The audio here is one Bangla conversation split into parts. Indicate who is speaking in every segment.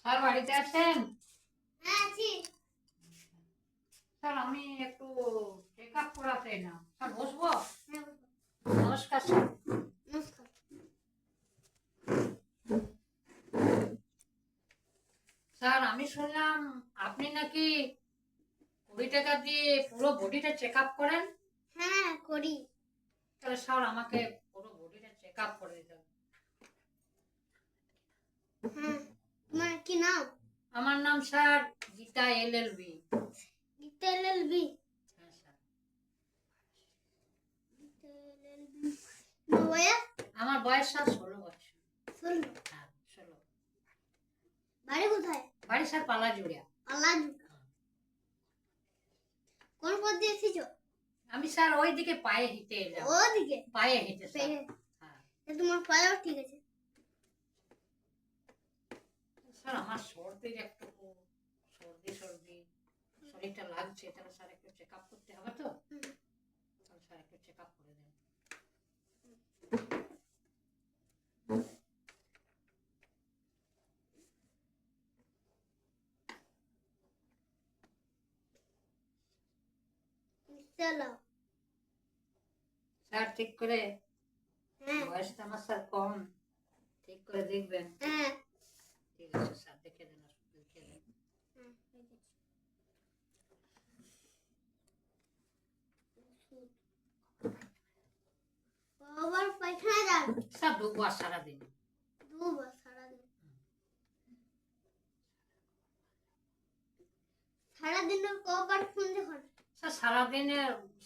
Speaker 1: স্যার বাড়িতে আছেন?
Speaker 2: হ্যাঁ আছি।
Speaker 1: স্যার আমি একটু চেক আপ করাতে না স্যার, বসবো?
Speaker 2: হ্যাঁ বলো।
Speaker 1: নমস্কার স্যার।
Speaker 2: নমস্কার।
Speaker 1: স্যার আমি শুনলাম আপনি নাকি 20 টাকা দিয়ে পুরো বডিটা চেক আপ করেন।
Speaker 2: হ্যাঁ করি।
Speaker 1: তাহলে স্যার আমাকে পুরো বডিটা চেক আপ করে দিতে হবে।
Speaker 2: হ্যাঁ, তোমার কি নাম?
Speaker 1: আমার নাম sir Gita LLB।
Speaker 2: Gita LLB।
Speaker 1: হ্যাঁ স্যার।
Speaker 2: গীতা LLB। তোমার বয়স?
Speaker 1: আমার বয়স স্যার 16 বছর।
Speaker 2: 16।
Speaker 1: হ্যাঁ 16।
Speaker 2: বাড়ি কোথায়?
Speaker 1: বাড়ি স্যার পালাজুড়িয়া।
Speaker 2: আলাদা। কোন পথ দিয়ে এসেছো?
Speaker 1: আমি স্যার ওইদিকে পায়ে হেঁটে এলাম।
Speaker 2: ওদিকে
Speaker 1: পায়ে হেঁটে স্যার। হ্যাঁ
Speaker 2: তোমার পায়েও ঠিক আছে।
Speaker 1: স্যার আমার সর্দির একটু সর্দি শরীরটা লাগছে, তাহলে স্যার একটু চেক আপ করতে হবে তো, তাহলে স্যার একটু চেক আপ করে দেন।
Speaker 2: চলো।
Speaker 1: স্যার ঠিক করে,
Speaker 2: হ্যাঁ
Speaker 1: বয়সটা আমার স্যার কম, ঠিক করে দেখবেন।
Speaker 2: হ্যাঁ
Speaker 1: ঠিক আছে স্যার, দেখে দেন, ওষুধ লিখে দেন।
Speaker 2: হ্যাঁ, ঠিক আছে। কবার পায়খানা যান?
Speaker 1: স্যার 2 বার সারাদিন।
Speaker 2: 2 বার সারাদিন? সারাদিনে কবার ফোন দেখুন?
Speaker 1: স্যার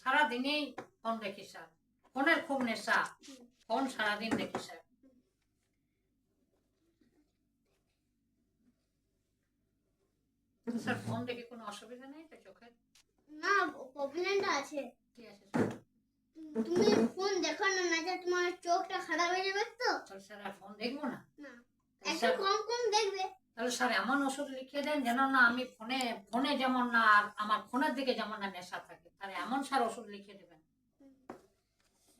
Speaker 1: সারাদিনেই ফোন দেখি স্যার, ফোনের খুব নেশা, ফোন সারাদিন দেখি স্যার। স্যার ফোন দেখে কোনো অসুবিধা নেই তো চোখের?
Speaker 2: না, প্রবলেমটা আছে।
Speaker 1: কি আছে স্যার?
Speaker 2: তুমি ফোন দেখো না, না তোমার চোখটা খারাপ হয়ে যাবে তো।
Speaker 1: তাহলে স্যার আর ফোন দেখবো না?
Speaker 2: না,
Speaker 1: তাহলে
Speaker 2: একটু
Speaker 1: স্যার,
Speaker 2: কম কম দেখবে।
Speaker 1: তাহলে স্যার এমন ওষুধ লিখে দেন যেন না আমি ফোনে ফোনে যেমন না, আর আমার ফোনের দিকে যেমন না নেশা থাকে, তাহলে এমন স্যার ওষুধ লিখে দেবেন।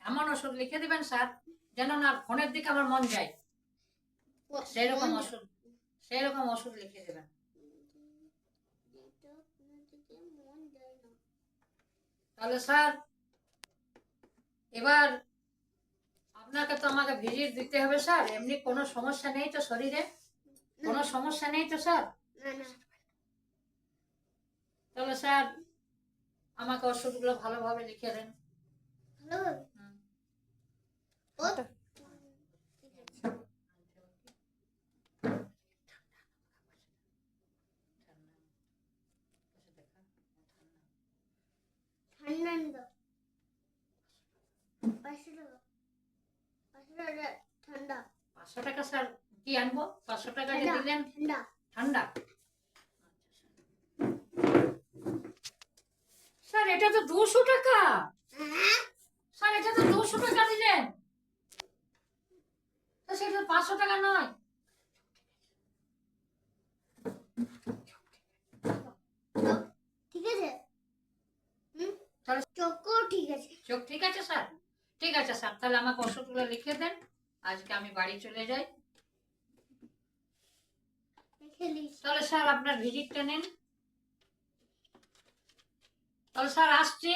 Speaker 1: এমন ওষুধ লিখে দিবেন স্যার যেন না ফোনের দিকে আমার মন যায়, সেরকম ওষুধ, সেরকম ওষুধ লিখে দেবেন। তাহলে স্যার এবার আপনাকে তো আমাকে ভিজিট দিতে হবে স্যার, এমনি কোনো সমস্যা নেই তো শরীরে? কোনো সমস্যা নেই তো স্যার?
Speaker 2: না না।
Speaker 1: তাহলে স্যার আমাকে ওষুধগুলো ভালোভাবে লিখে দেন।
Speaker 2: ভালো
Speaker 1: হুম।
Speaker 2: ও ঠান্ডা নিল। 500 টাকা। 500 টাকা ঠান্ডা।
Speaker 1: 500 টাকা স্যার কি আনবো? 500 টাকা যে
Speaker 2: ঠান্ডা
Speaker 1: দিলেন
Speaker 2: ঠান্ডা।
Speaker 1: ঠান্ডা। স্যার এটা তো 200 টাকা।
Speaker 2: হ্যাঁ?
Speaker 1: স্যার এটা তো 200 টাকা দিলেন, তো সেটা 500 টাকা নয়।
Speaker 2: চোখ ঠিক আছে?
Speaker 1: তাহলে
Speaker 2: চোখও ঠিক আছে।
Speaker 1: চোখ ঠিক আছে স্যার? ঠিক আছে স্যার, তাহলে আমাকে ওষুধগুলো লিখে দেন, আজকে আমি বাড়ি চলে যাই।
Speaker 2: খেলিস।
Speaker 1: তাহলে স্যার আপনার ভিজিটটা নিন। তাহলে স্যার আসছি।